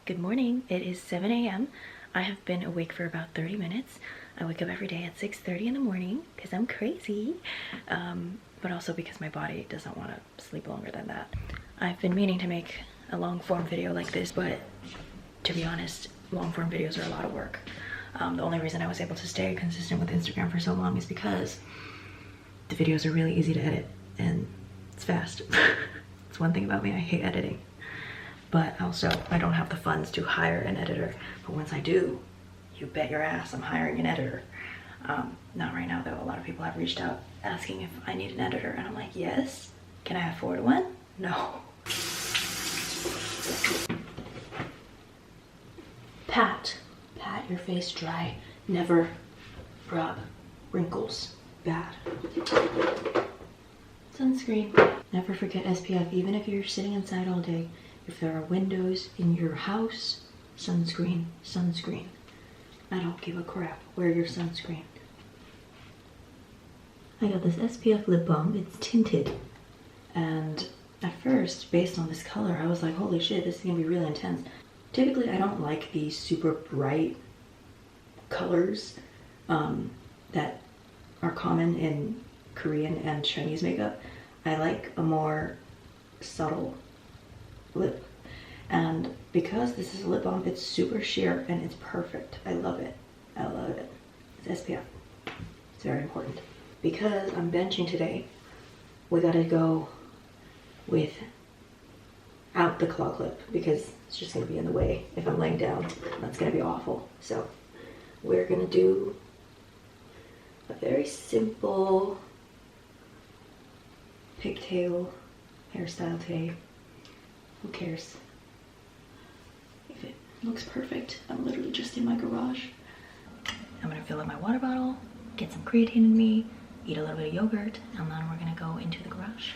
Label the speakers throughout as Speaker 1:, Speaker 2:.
Speaker 1: Good morning. It is 7 a.m. I have been awake for about 30 minutes. I wake up every day at 6:30 in the morning because I'm crazy, but also because my body doesn't want to sleep longer than that. I've been meaning to make a long form video like this, but to be honest, long form videos are a lot of work. The only reason I was able to stay consistent with Instagram for so long is because the videos are really easy to edit and it's fast. It's one thing about me, I hate editing. But also, I don't have the funds to hire an editor. But once I do, you bet your ass I'm hiring an editor. Not right now though. A lot of people have reached out asking if I need an editor. And I'm like, yes. Can I afford one? No. Pat your face dry. Never rub wrinkles. Bad. Sunscreen. Never forget SPF, even if you're sitting inside all day. If there are windows in your house, sunscreen, sunscreen. I don't give a crap. Wear your sunscreen. I got this SPF lip balm. It's tinted. And at first, based on this color, I was like, holy shit, this is gonna be really intense. Typically, I don't like these super bright colors that are common in Korean and Chinese makeup. I like a more subtle lip, and because this is a lip balm, it's super sheer and it's perfect. I love it. I love it. It's SPF. It's very important. Because I'm benching today, we gotta go without the claw clip because it's just gonna be in the way if I'm laying down. That's gonna be awful. So we're gonna do a very simple pigtail hairstyle today. Who cares? If it looks perfect, I'm literally just in my garage. I'm gonna fill up my water bottle, get some creatine in me, eat a little bit of yogurt, and then we're gonna go into the garage.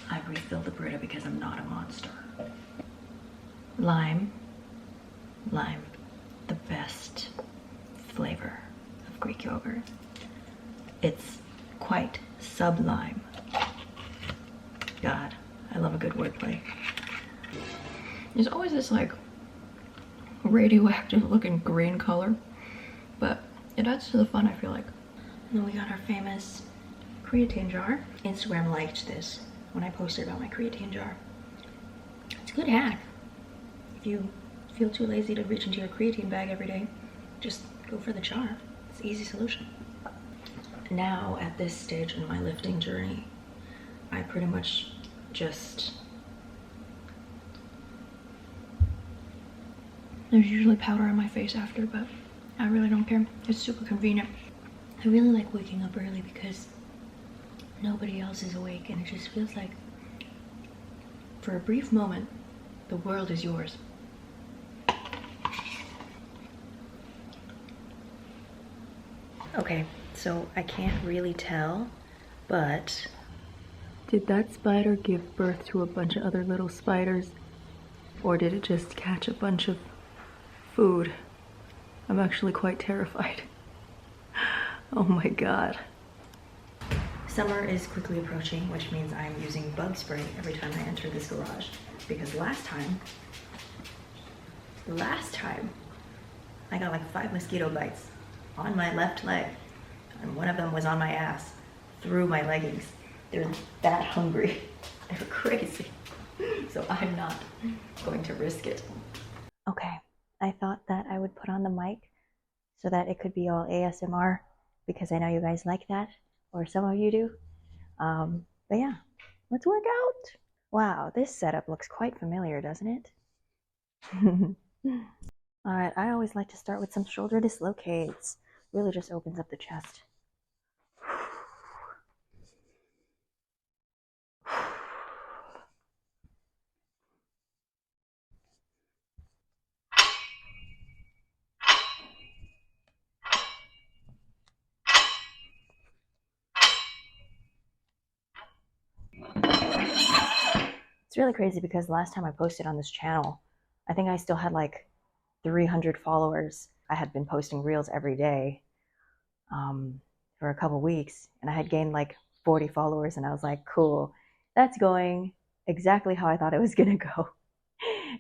Speaker 1: I refilled the Brita because I'm not a monster. Lime, the best flavor of Greek yogurt. It's quite sublime. God. I love a good wordplay. There's always this like radioactive looking green color, but it adds to the fun, I feel like. And then we got our famous creatine jar. Instagram liked this when I posted about my creatine jar. It's a good hack. If you feel too lazy to reach into your creatine bag every day, just go for the jar. It's an easy solution. Now at this stage in my lifting journey, I pretty much there's usually powder on my face after, but I really don't care. It's super convenient. I really like waking up early because nobody else is awake and it just feels like for a brief moment the world is yours. Okay, so I can't really tell, but did that spider give birth to a bunch of other little spiders? Or did it just catch a bunch of food? I'm actually quite terrified. Oh my god. Summer is quickly approaching, which means I'm using bug spray every time I enter this garage. Because last time, I got like 5 mosquito bites on my left leg. And one of them was on my ass, through my leggings. They're that hungry. They're crazy. So I'm not going to risk it. Okay, I thought that I would put on the mic so that it could be all ASMR because I know you guys like that, or some of you do. But yeah, let's work out. Wow, this setup looks quite familiar, doesn't it? All right, I always like to start with some shoulder dislocates. Really just opens up the chest. It's really crazy because last time I posted on this channel, I think I still had like 300 followers. I had been posting reels every day for a couple weeks, and I had gained like 40 followers, and I was like, cool, that's going exactly how I thought it was gonna go.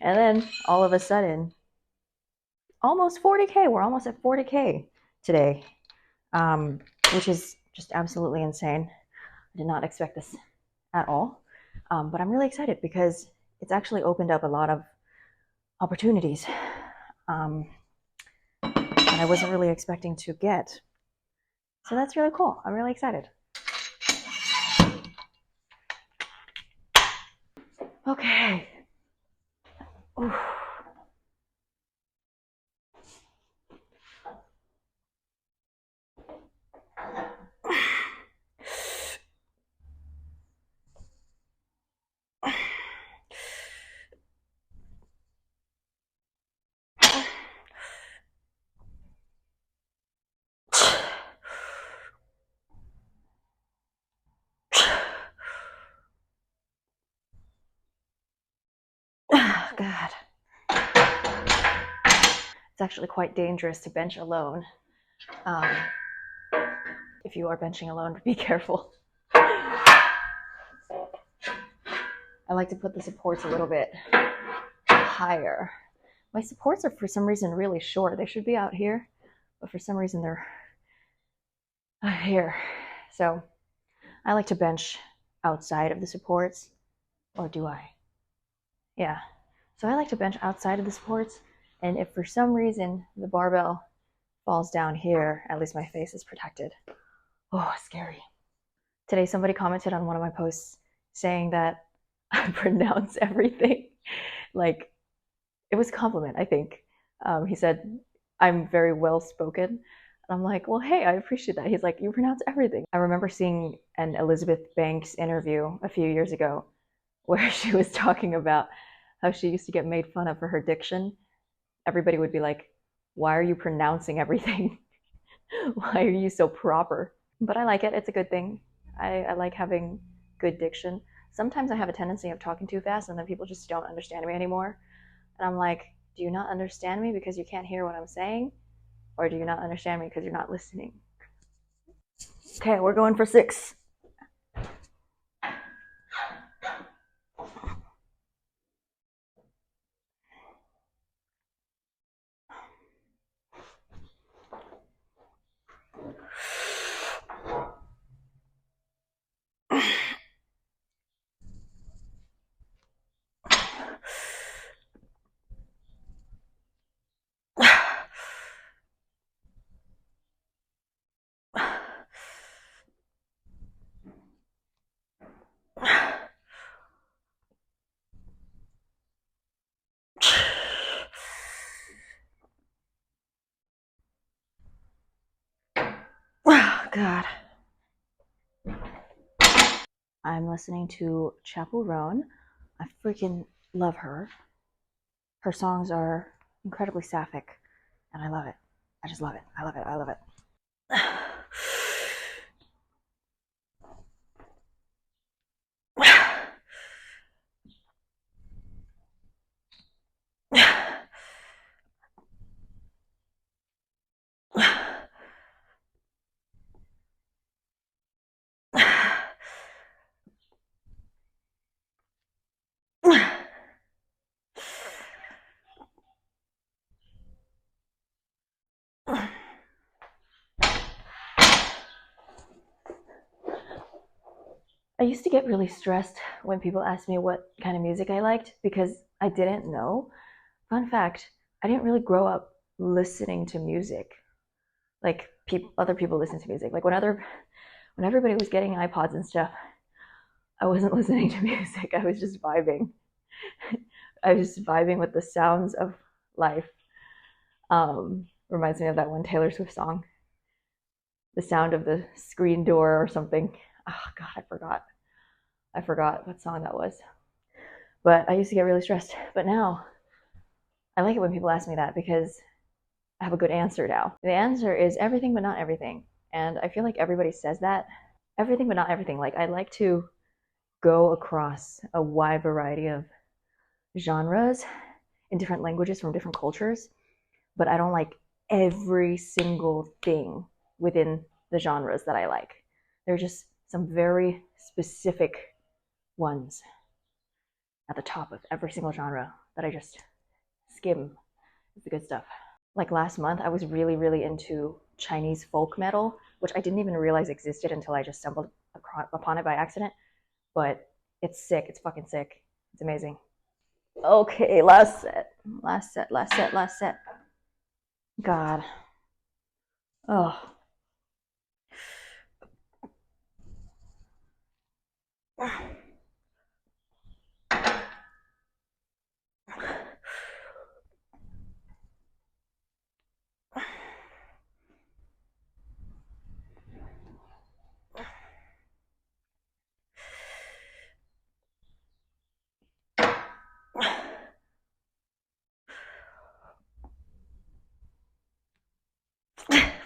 Speaker 1: And then all of a sudden, almost 40K. We're almost at 40K today, which is just absolutely insane. I did not expect this at all. But I'm really excited because it's actually opened up a lot of opportunities that I wasn't really expecting to get. So that's really cool. I'm really excited. Okay. Oof. God. It's actually quite dangerous to bench alone. If you are benching alone, be careful. I like to put the supports a little bit higher. My supports are for some reason really short. They should be out here, but for some reason they're out here. So I like to bench outside of the supports, or do I? Yeah. So I like to bench outside of the supports, and if for some reason the barbell falls down here, at least my face is protected. Oh, scary. Today somebody commented on one of my posts saying that I pronounce everything. Like, it was a compliment, I think. He said, I'm very well spoken. And I'm like, well, hey, I appreciate that. He's like, you pronounce everything. I remember seeing an Elizabeth Banks interview a few years ago where she was talking about how she used to get made fun of for her diction. Everybody would be like, why are you pronouncing everything? Why are you so proper? But I like it. It's a good thing. I like having good diction. Sometimes I have a tendency of talking too fast and then people just don't understand me anymore. And I'm like, do you not understand me because you can't hear what I'm saying? Or do you not understand me because you're not listening? Okay, we're going for 6. Oh, God. I'm listening to Chapel Roan. I freaking love her. Her songs are incredibly sapphic, and I love it. I just love it. I love it. I love it. I used to get really stressed when people asked me what kind of music I liked because I didn't know. Fun fact, I didn't really grow up listening to music. Like other people listen to music. Like when everybody was getting iPods and stuff, I wasn't listening to music. I was just vibing. I was just vibing with the sounds of life. Reminds me of that one Taylor Swift song, the sound of the screen door or something. Oh God, I forgot what song that was. But I used to get really stressed. But now I like it when people ask me that because I have a good answer now. The answer is everything but not everything. And I feel like everybody says that. Everything but not everything. Like, I like to go across a wide variety of genres in different languages from different cultures, but I don't like every single thing within the genres that I like. There are just some very specific ones at the top of every single genre that I just skim. It's the good stuff. Like last month, I was really into Chinese folk metal, which I didn't even realize existed until I just stumbled upon it by accident. But it's sick. It's fucking sick. It's amazing. Okay, last set. God. Oh.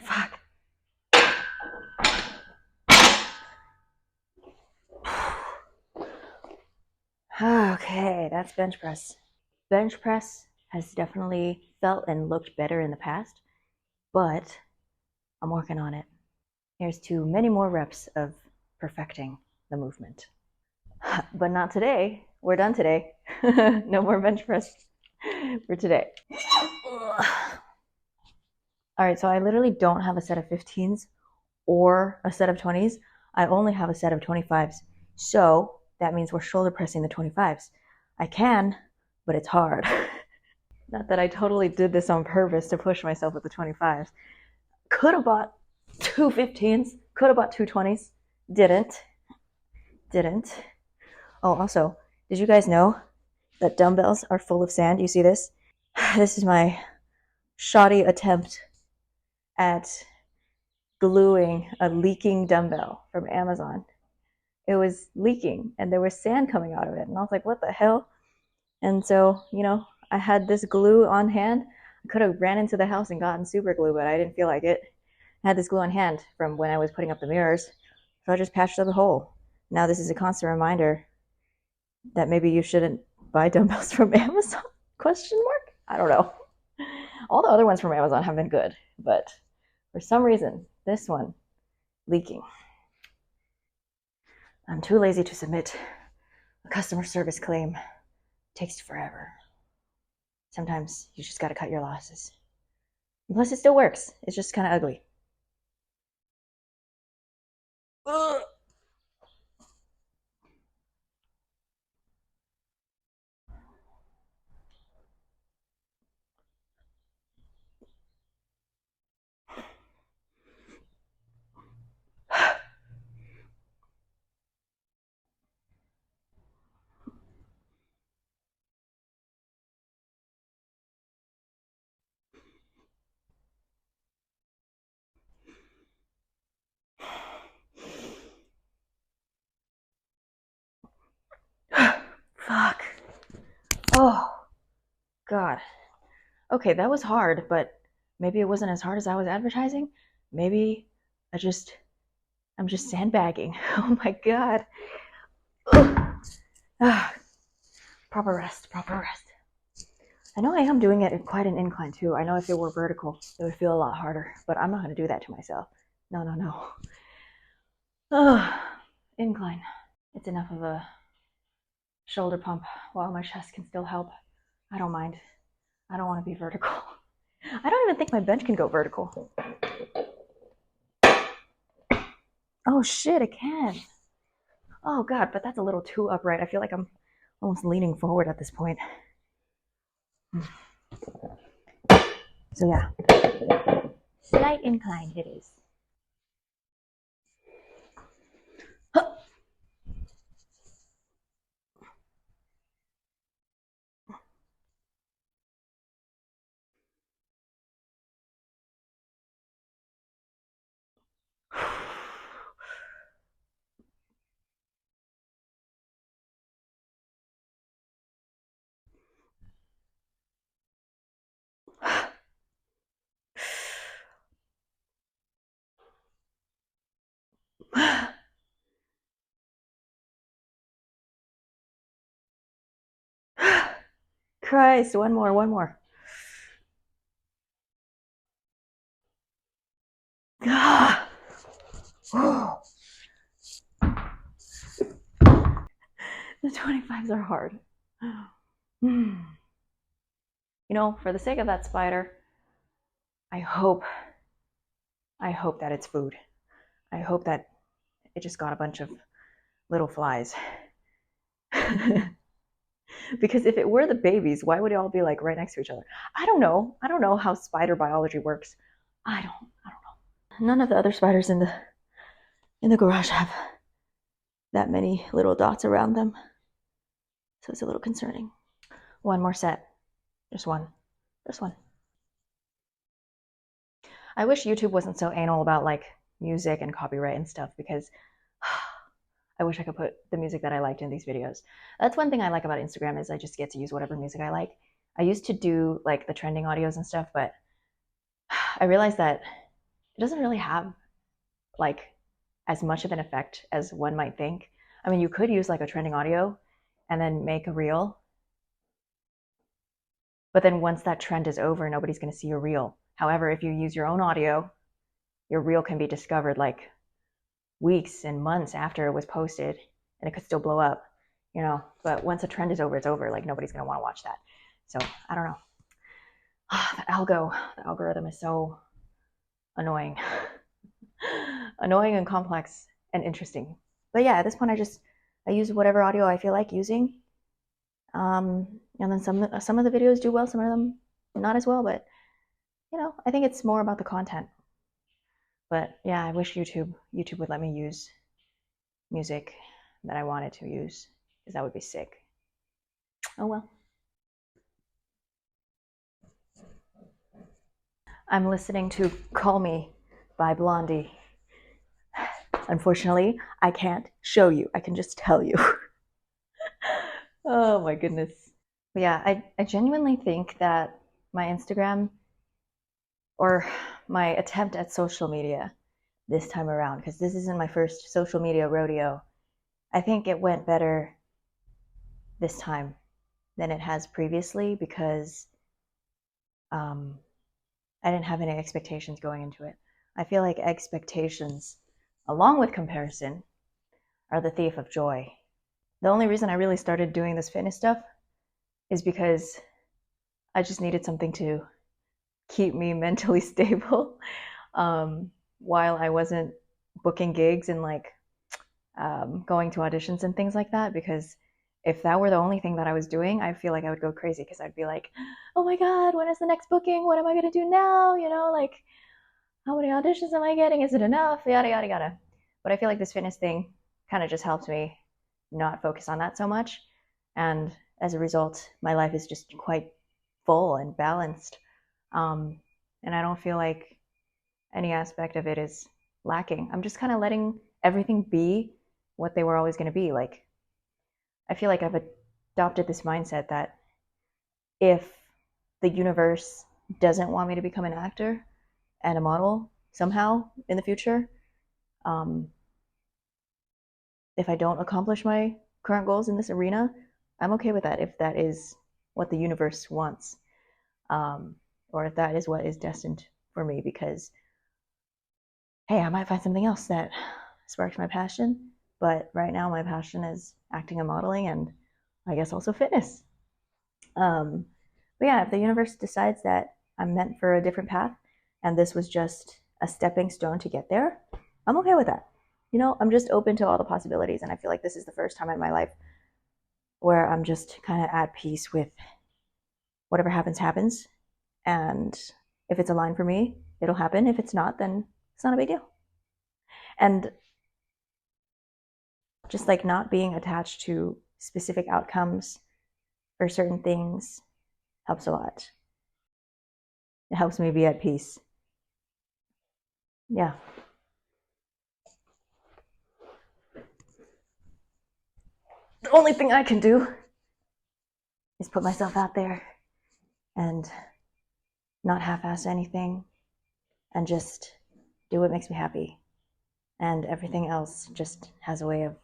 Speaker 1: Fuck. Okay, that's bench press. Bench press has definitely felt and looked better in the past, but I'm working on it. Here's to many more reps of perfecting the movement. But not today. We're done today. No more bench press for today. All right, so I literally don't have a set of 15s or a set of 20s. I only have a set of 25s. So that means we're shoulder pressing the 25s. I can, but it's hard. Not that I totally did this on purpose to push myself with the 25s. Could have bought two 15s, could have bought two 20s. Didn't. Oh, also, did you guys know that dumbbells are full of sand? You see this? This is my shoddy attempt at gluing a leaking dumbbell from Amazon. It was leaking and there was sand coming out of it. And I was like, what the hell? And so, I had this glue on hand. I could have ran into the house and gotten super glue, but I didn't feel like it. I had this glue on hand from when I was putting up the mirrors. So I just patched up the hole. Now this is a constant reminder that maybe you shouldn't buy dumbbells from Amazon? ? I don't know. All the other ones from Amazon have been good, but for some reason, this one, leaking. I'm too lazy to submit a customer service claim. It takes forever. Sometimes you just gotta cut your losses. And plus, it still works. It's just kind of ugly. Ugh. Fuck. Oh, God. Okay, that was hard, but maybe it wasn't as hard as I was advertising. Maybe I'm just sandbagging. Oh my God. Proper rest. I know I am doing it at quite an incline too. I know if it were vertical, it would feel a lot harder, but I'm not going to do that to myself. No. Incline. It's enough of a shoulder pump while my chest can still help. I don't mind. I don't want to be vertical. I don't even think my bench can go vertical. Oh shit, it can. Oh God, but that's a little too upright. I feel like I'm almost leaning forward at this point. So yeah, slight incline it is. Christ, one more. The 25s are hard. You know, for the sake of that spider, I hope that it's food. I hope that it just got a bunch of little flies. Because if it were the babies, why would it all be like right next to each other? I don't know. I don't know how spider biology works. I don't know. None of the other spiders in the garage have that many little dots around them. So it's a little concerning. One more set. Just one. Just one. I wish YouTube wasn't so anal about like music and copyright and stuff, because I wish I could put the music that I liked in these videos. That's one thing I like about Instagram, is I just get to use whatever music I like. I used to do like the trending audios and stuff, but I realized that it doesn't really have like as much of an effect as one might think. I mean, you could use like a trending audio and then make a reel, but then once that trend is over, nobody's going to see your reel. However, if you use your own audio, your reel can be discovered like weeks and months after it was posted, and it could still blow up, you know. But once a trend is over, it's over. Like, nobody's going to want to watch that. So I don't know. The algorithm is so annoying. Annoying and complex and interesting. But yeah, at this point, I use whatever audio I feel like using. And then some of the videos do well, some of them not as well, but you know, I think it's more about the content. But yeah, I wish YouTube would let me use music that I wanted to use, because that would be sick. Oh well. I'm listening to Call Me by Blondie. Unfortunately, I can't show you. I can just tell you. Oh my goodness. But yeah, I genuinely think that my Instagram, or my attempt at social media this time around, because this isn't my first social media rodeo, I think it went better this time than it has previously, because I didn't have any expectations going into it. I feel like expectations, along with comparison, are the thief of joy. The only reason I really started doing this fitness stuff is because I just needed something to keep me mentally stable while I wasn't booking gigs and like going to auditions and things like that. Because if that were the only thing that I was doing, I feel like I would go crazy, because I'd be like, oh my God, when is the next booking? What am I going to do now? You know, like, how many auditions am I getting? Is it enough? Yada, yada, yada. But I feel like this fitness thing kind of just helped me not focus on that so much. And as a result, my life is just quite full and balanced. And I don't feel like any aspect of it is lacking. I'm just kind of letting everything be what they were always going to be. Like, I feel like I've adopted this mindset that if the universe doesn't want me to become an actor and a model somehow in the future, if I don't accomplish my current goals in this arena, I'm okay with that, if that is what the universe wants, or if that is what is destined for me. Because, hey, I might find something else that sparks my passion, but right now my passion is acting and modeling, and I guess also fitness. But yeah, if the universe decides that I'm meant for a different path, and this was just a stepping stone to get there, I'm okay with that. You know, I'm just open to all the possibilities, and I feel like this is the first time in my life where I'm just kind of at peace with whatever happens, happens. And if it's aligned for me, it'll happen. If it's not, then it's not a big deal. And just like not being attached to specific outcomes or certain things helps a lot. It helps me be at peace. Yeah. The only thing I can do is put myself out there and not half-ass anything, and just do what makes me happy. And everything else just has a way of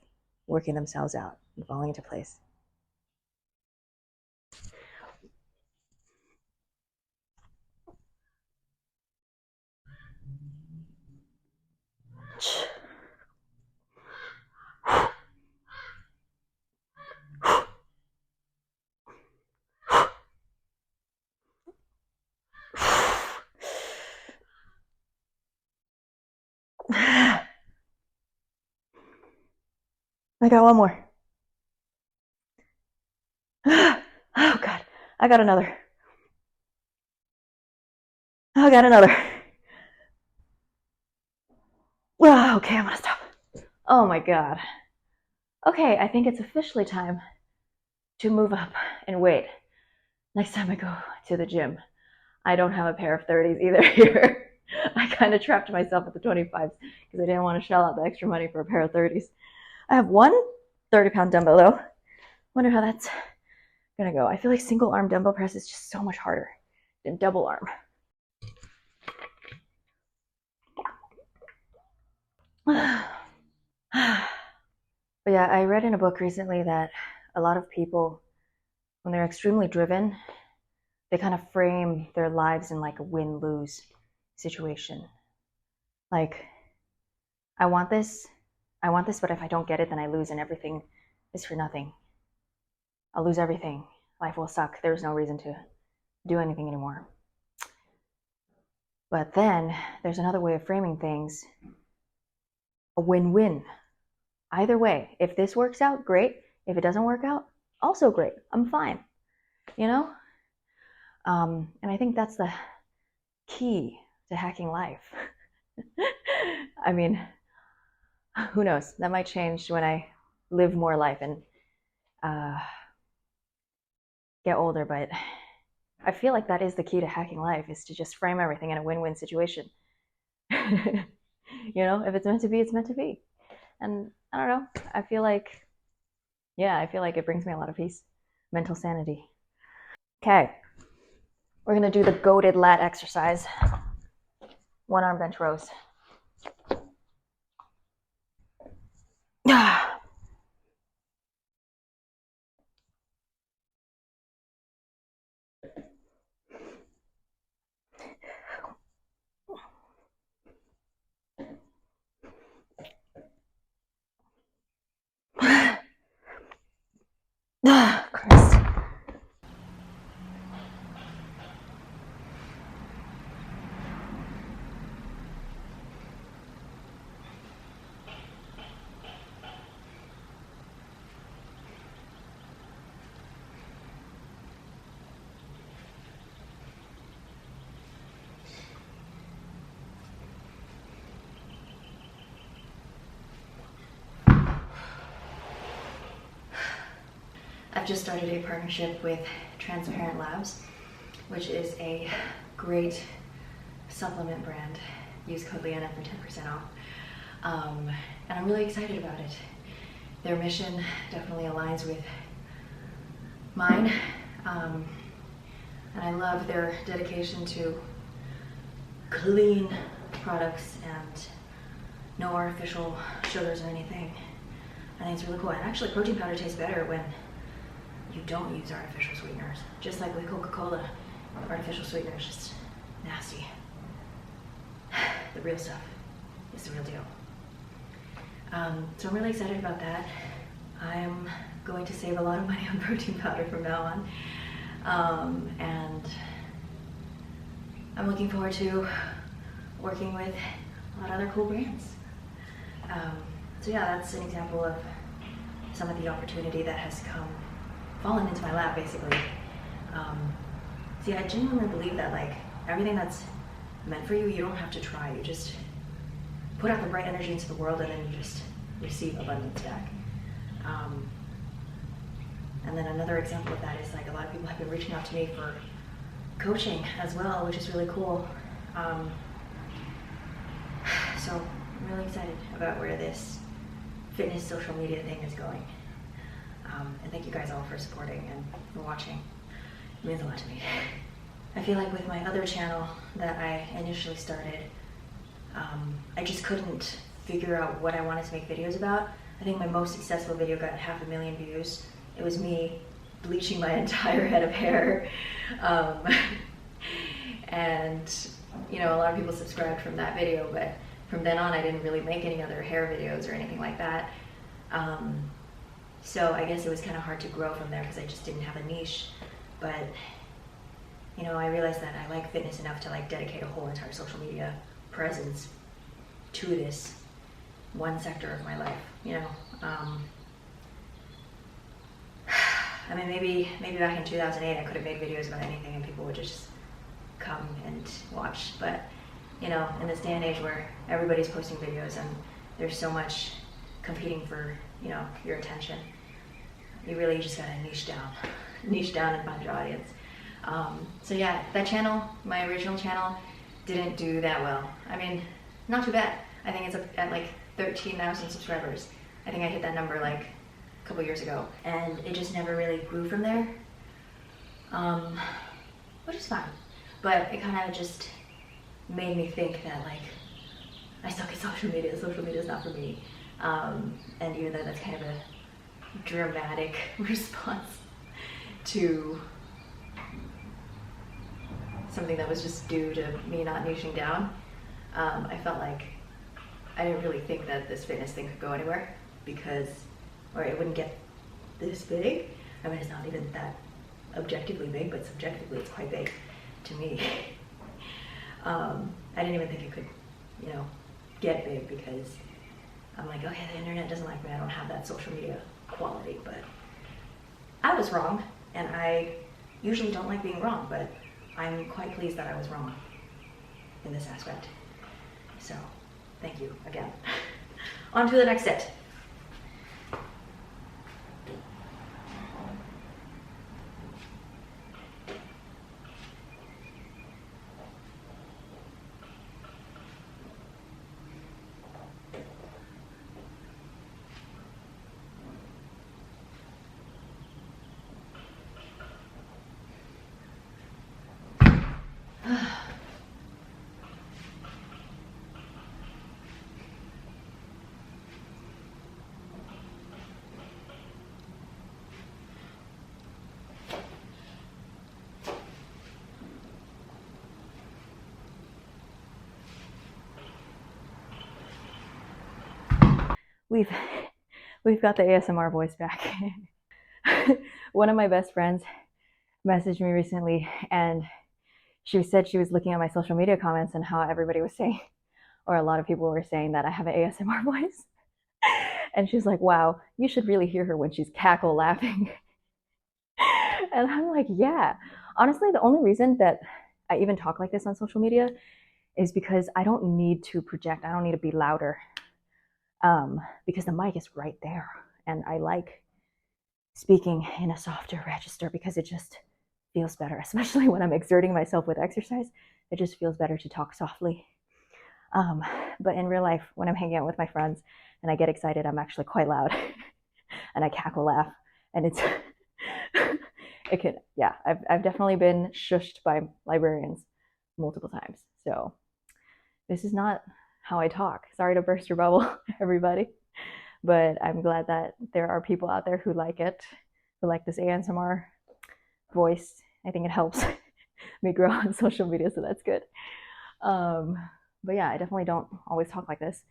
Speaker 1: working themselves out and falling into place. I got one more. Oh God, I got another. I got another. Oh, okay, I'm gonna stop. Oh my God. Okay, I think it's officially time to move up and weight. Next time I go to the gym, I don't have a pair of 30s either here. I kind of trapped myself at the 25s because I didn't want to shell out the extra money for a pair of 30s. I have one 30-pound dumbbell though. Wonder how that's gonna go. I feel like single arm dumbbell press is just so much harder than double arm. But yeah, I read in a book recently that a lot of people, when they're extremely driven, they kind of frame their lives in like a win-lose situation. Like, I want this, but if I don't get it, then I lose and everything is for nothing. I'll lose everything. Life will suck. There's no reason to do anything anymore. But then there's another way of framing things, a win-win. Either way, if this works out, great. If it doesn't work out, also great. I'm fine, you know? And I think that's the key to hacking life. I mean, who knows? That might change when I live more life and get older, but I feel like that is the key to hacking life, is to just frame everything in a win-win situation. You know, if it's meant to be, it's meant to be. And I don't know, I feel like it brings me a lot of peace, mental sanity. Okay, we're gonna do the goated lat exercise. One arm bench rows. Christ. I've just started a partnership with Transparent Labs, which is a great supplement brand. Use code Leanna for 10% off. And I'm really excited about it. Their mission definitely aligns with mine. And I love their dedication to clean products and no artificial sugars or anything. I think it's really cool. And actually, protein powder tastes better when you don't use artificial sweeteners. Just like with Coca-Cola, artificial sweeteners just nasty. The real stuff is the real deal. So I'm really excited about that. I'm going to save a lot of money on protein powder from now on. And I'm looking forward to working with a lot of other cool brands. So yeah, that's an example of some of the opportunity that has fallen into my lap, basically. See, I genuinely believe that like everything that's meant for you, you don't have to try. You just put out the bright energy into the world and then you just receive abundance back. And then another example of that is like a lot of people have been reaching out to me for coaching as well, which is really cool. So I'm really excited about where this fitness social media thing is going. And thank you guys all for supporting and for watching. It means a lot to me. I feel like with my other channel that I initially started, I just couldn't figure out what I wanted to make videos about. I think my most successful video got 500,000 views. It was me bleaching my entire head of hair. And you know, a lot of people subscribed from that video, but from then on I didn't really make any other hair videos or anything like that. So I guess it was kind of hard to grow from there because I just didn't have a niche. But you know, I realized that I like fitness enough to like dedicate a whole entire social media presence to this one sector of my life, you know. I mean, maybe back in 2008 I could have made videos about anything and people would just come and watch. But you know, in this day and age where everybody's posting videos and there's so much competing for, you know, your attention, you really just gotta niche down and find your audience. So yeah, that channel, my original channel, didn't do that well. I mean, not too bad. I think it's at like 13,000 subscribers. I think I hit that number like a couple years ago, and it just never really grew from there, which is fine. But it kind of just made me think that like I suck at social media is not for me. And even though that's kind of a dramatic response to something that was just due to me not niching down, I felt like I didn't really think that this fitness thing could go anywhere, because, or it wouldn't get this big. I mean, it's not even that objectively big, but subjectively it's quite big to me. I didn't even think it could, you know, get big, because I'm like, okay, the internet doesn't like me, I don't have that social media quality. But I was wrong, and I usually don't like being wrong, but I'm quite pleased that I was wrong in this aspect. So, thank you again. On to the next set. We've got the ASMR voice back. One of my best friends messaged me recently, and she said she was looking at my social media comments and how everybody was saying, or a lot of people were saying, that I have an ASMR voice. And she's like, wow, you should really hear her when she's cackle laughing. And I'm like, yeah. Honestly, the only reason that I even talk like this on social media is because I don't need to project. I don't need to be louder, because the mic is right there. And I like speaking in a softer register because it just feels better, especially when I'm exerting myself with exercise. It just feels better to talk softly. But in real life, when I'm hanging out with my friends and I get excited, I'm actually quite loud and I cackle laugh, and it's it can, yeah, I've definitely been shushed by librarians multiple times. So this is not how I talk. Sorry to burst your bubble, everybody, but I'm glad that there are people out there who like it, who like this ASMR voice. I think it helps me grow on social media, so that's good. But yeah, I definitely don't always talk like this.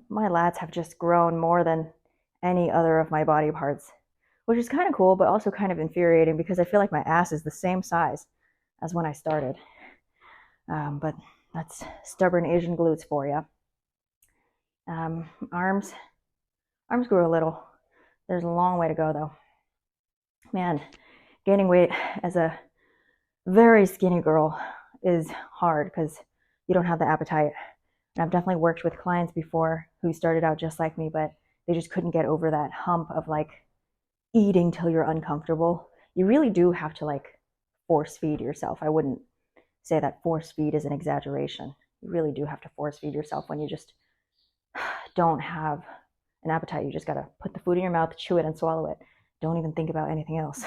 Speaker 1: My lats have just grown more than any other of my body parts, which is kind of cool, but also kind of infuriating, because I feel like my ass is the same size as when I started. But that's stubborn Asian glutes for you. Arms grew a little. There's a long way to go, though. Man, gaining weight as a very skinny girl is hard because you don't have the appetite. And I've definitely worked with clients before who started out just like me, but they just couldn't get over that hump of like eating till you're uncomfortable. You really do have to like force feed yourself. I wouldn't say that force feed is an exaggeration. You really do have to force feed yourself when you just don't have an appetite. You just gotta put the food in your mouth, chew it, and swallow it. Don't even think about anything else.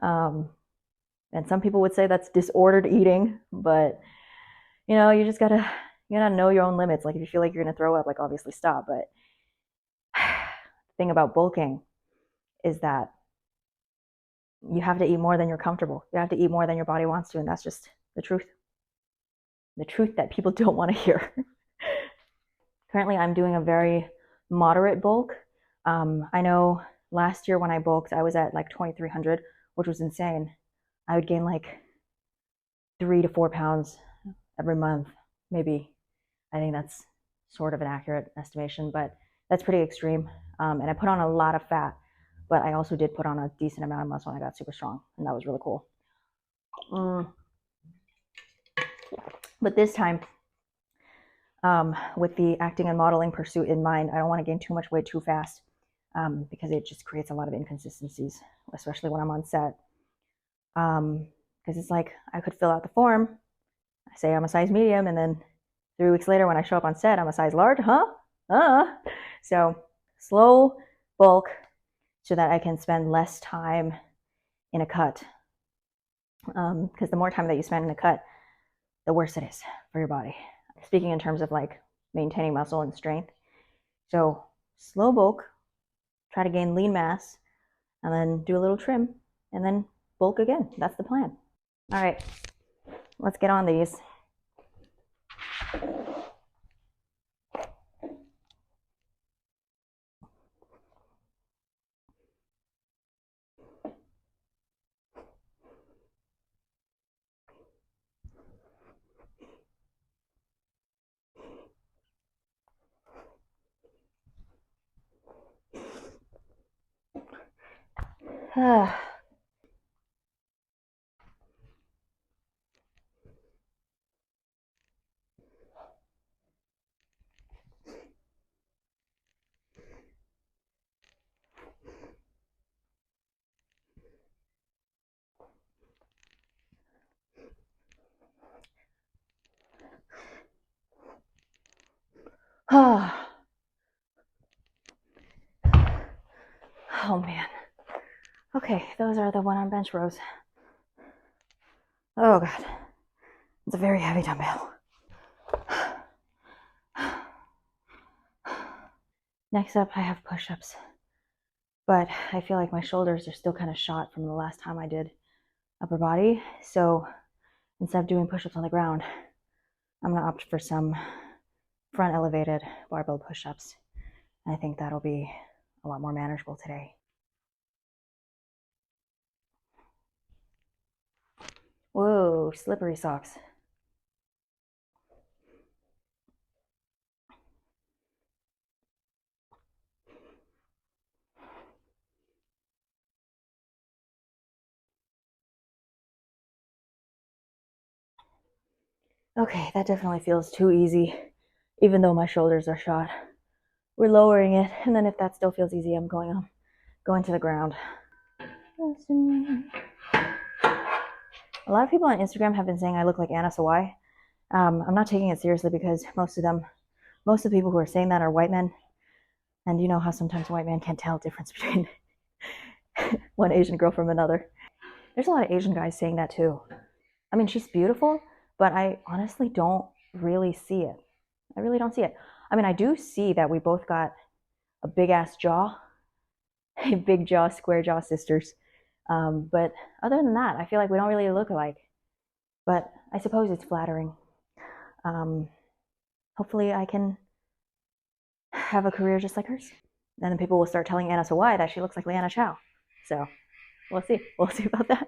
Speaker 1: And some people would say that's disordered eating, but you know, you gotta know your own limits. Like if you feel like you're gonna throw up, like obviously stop. But the thing about bulking is that you have to eat more than you're comfortable. You have to eat more than your body wants to, and that's just the truth. The truth that people don't want to hear. Currently, I'm doing a very moderate bulk. I know last year when I bulked, I was at like 2,300, which was insane. I would gain like 3 to 4 pounds every month, maybe. I think that's sort of an accurate estimation, but that's pretty extreme. And I put on a lot of fat. but I also did put on a decent amount of muscle and I got super strong, and that was really cool. But this time, with the acting and modeling pursuit in mind, I don't want to gain too much weight too fast, because it just creates a lot of inconsistencies, especially when I'm on set. Because it's like I could fill out the form, I say I'm a size medium, and then 3 weeks later when I show up on set, I'm a size large, So slow bulk so that I can spend less time in a cut. Because the more time that you spend in a cut, the worse it is for your body. Speaking in terms of like maintaining muscle and strength. So slow bulk, try to gain lean mass, and then do a little trim, and then bulk again. That's the plan. All right, let's get on these. Oh man. Okay, those are the one-arm bench rows. Oh god, it's a very heavy dumbbell. Next up, I have push-ups, but I feel like my shoulders are still kind of shot from the last time I did upper body. So instead of doing push-ups on the ground, I'm gonna opt for some front elevated barbell push-ups. I think that'll be a lot more manageable today. Whoa, slippery socks. Okay, that definitely feels too easy, even though my shoulders are shot. We're lowering it, and then if that still feels easy, I'm going to the ground. A lot of people on Instagram have been saying I look like Anna Sawai. I'm not taking it seriously because most of the people who are saying that are white men, and you know how sometimes white men can't tell the difference between one Asian girl from another. There's a lot of Asian guys saying that too. I mean, she's beautiful, but I honestly don't really see it. I really don't see it. I mean, I do see that we both got a big ass jaw, a big jaw, square jaw sisters. But other than that, I feel like we don't really look alike. But I suppose it's flattering. Hopefully I can have a career just like hers. And then people will start telling Anna Sawai that she looks like Liana Chow. So we'll see. We'll see about that.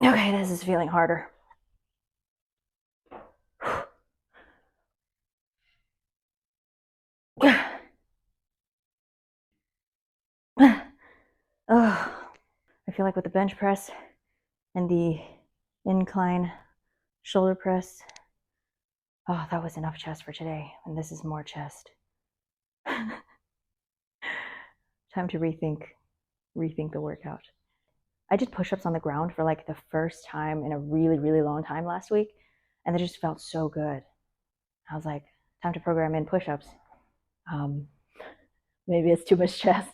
Speaker 1: Okay, this is feeling harder. Oh, I feel like with the bench press and the incline shoulder press, oh, that was enough chest for today. And this is more chest. Time to rethink the workout. I did push-ups on the ground for like the first time in a really, really long time last week, and they just felt so good. I was like, time to program in push-ups. Maybe it's too much chest.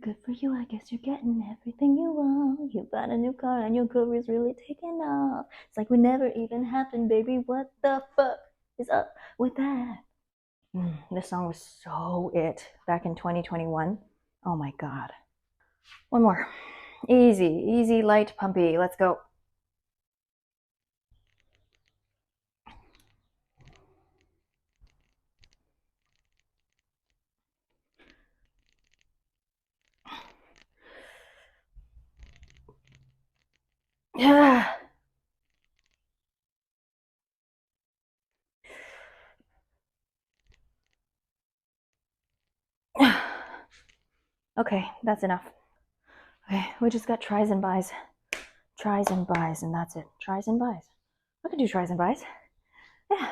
Speaker 1: Good for you, I guess you're getting everything you want. You got a new car and your career's really taking off. It's like we never even happened, baby. What the fuck is up with that? This song was so it back in 2021. Oh my god. One more. Easy, light, pumpy. Let's go. Yeah. Okay, that's enough. Okay, we just got tries and buys. Tries and buys, and that's it. Tries and buys. I can do tries and buys. Yeah.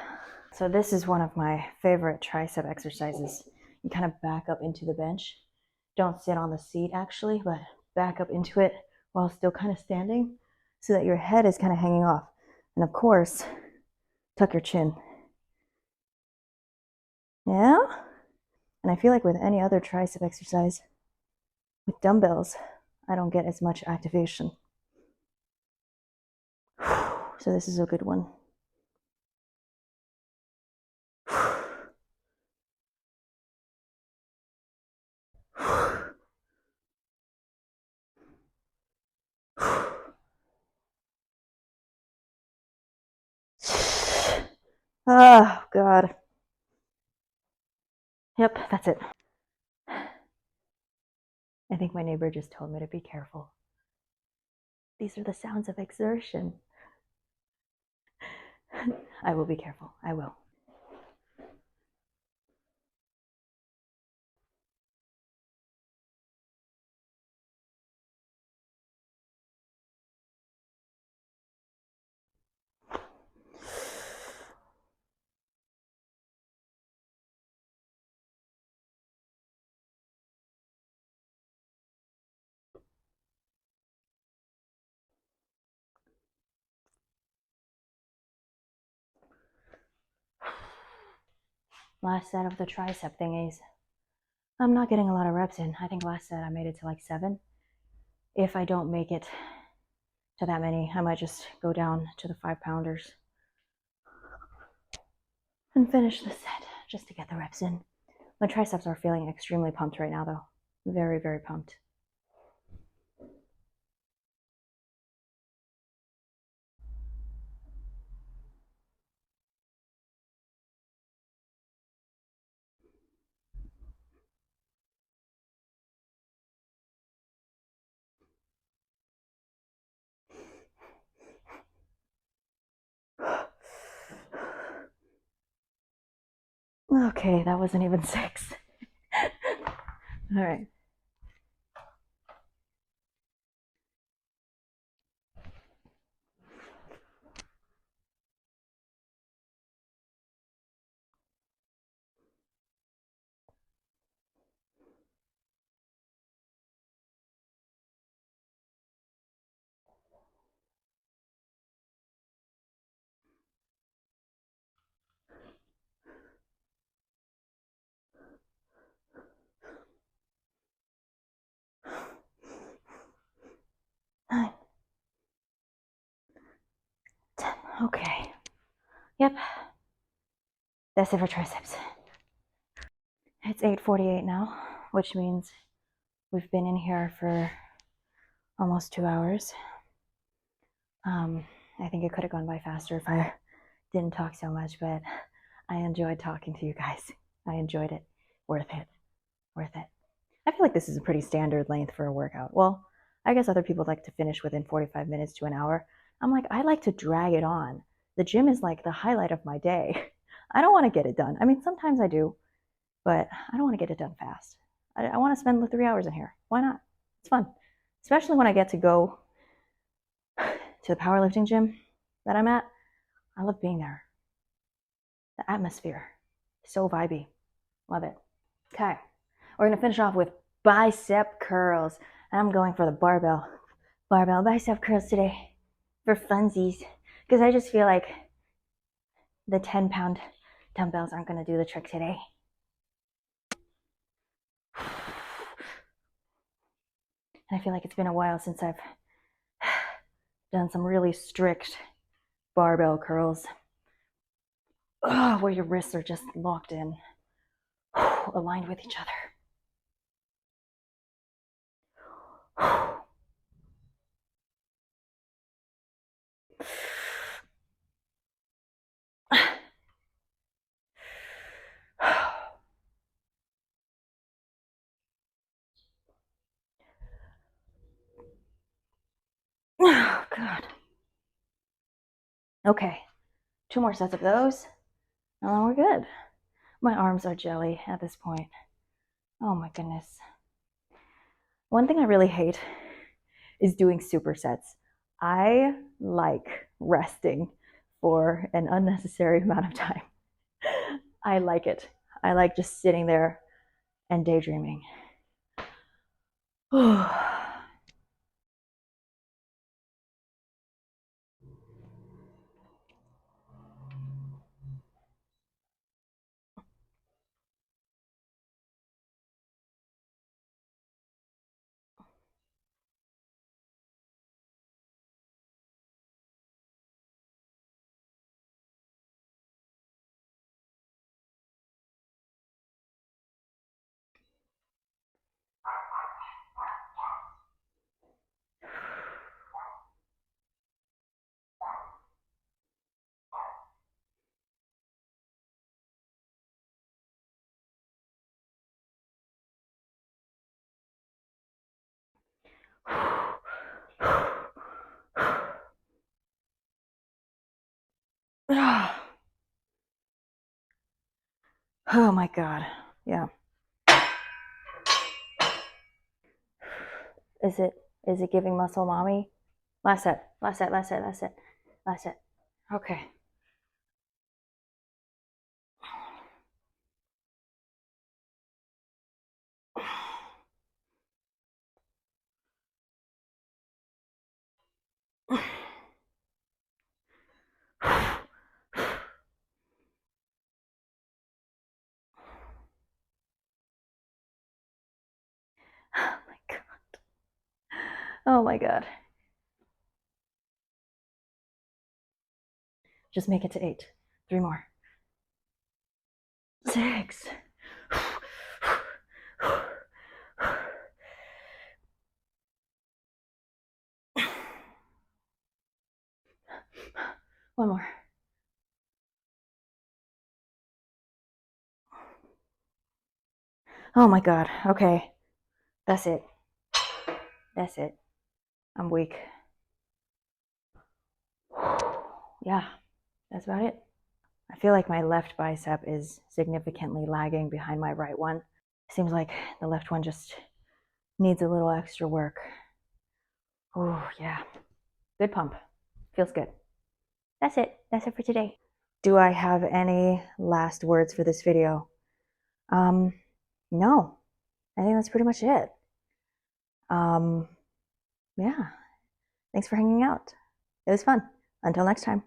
Speaker 1: So this is one of my favorite tricep exercises. You kind of back up into the bench. Don't sit on the seat actually, but back up into it while still kind of standing so that your head is kind of hanging off. And of course, tuck your chin. Yeah? And I feel like with any other tricep exercise, with dumbbells, I don't get as much activation. So this is a good one. Oh, God. Yep, that's it. I think my neighbor just told me to be careful. These are the sounds of exertion. I will be careful. I will. Last set of the tricep thingies. I'm not getting a lot of reps in. I think last set I made it to like 7. If I don't make it to that many, I might just go down to the 5-pounders and finish the set just to get the reps in. My triceps are feeling extremely pumped right now though. Very, very pumped. Okay, that wasn't even 6. All right. Nine, 10. Okay. Yep. That's it for triceps. It's 8:48 now, which means we've been in here for almost 2 hours. I think it could have gone by faster if I didn't talk so much, but I enjoyed talking to you guys. I enjoyed it. Worth it. Worth it. I feel like this is a pretty standard length for a workout. Well, I guess other people like to finish within 45 minutes to an hour. I'm like, I like to drag it on. The gym is like the highlight of my day. I don't want to get it done. I mean, sometimes I do, but I don't want to get it done fast. I want to spend the 3 hours in here. Why not? It's fun, especially when I get to go to the powerlifting gym that I'm at. I love being there. The atmosphere, so vibey. Love it. Okay, we're gonna finish off with bicep curls. And I'm going for the barbell bicep curls today for funsies, because I just feel like the 10-pound dumbbells aren't gonna do the trick today. And I feel like it's been a while since I've done some really strict barbell curls. Where your wrists are just locked in, aligned with each other. Oh, God. Okay, 2 more sets of those, and then we're good. My arms are jelly at this point. Oh my goodness. One thing I really hate is doing supersets. I like resting for an unnecessary amount of time. I like it. I like just sitting there and daydreaming. Oh my God. Yeah. Is it giving muscle mommy? Last set. Last set. Last set. Last set. Last set. Okay. Oh my God. Oh my God. Just make it to 8. 3 more. 6. One more. Oh my God. Okay. That's it. That's it. I'm weak. Yeah, that's about it. I feel like my left bicep is significantly lagging behind my right one. Seems like the left one just needs a little extra work. Oh, yeah. Good pump. Feels good. That's it. That's it for today. Do I have any last words for this video? No. I think that's pretty much it. Yeah. Thanks for hanging out. It was fun. Until next time.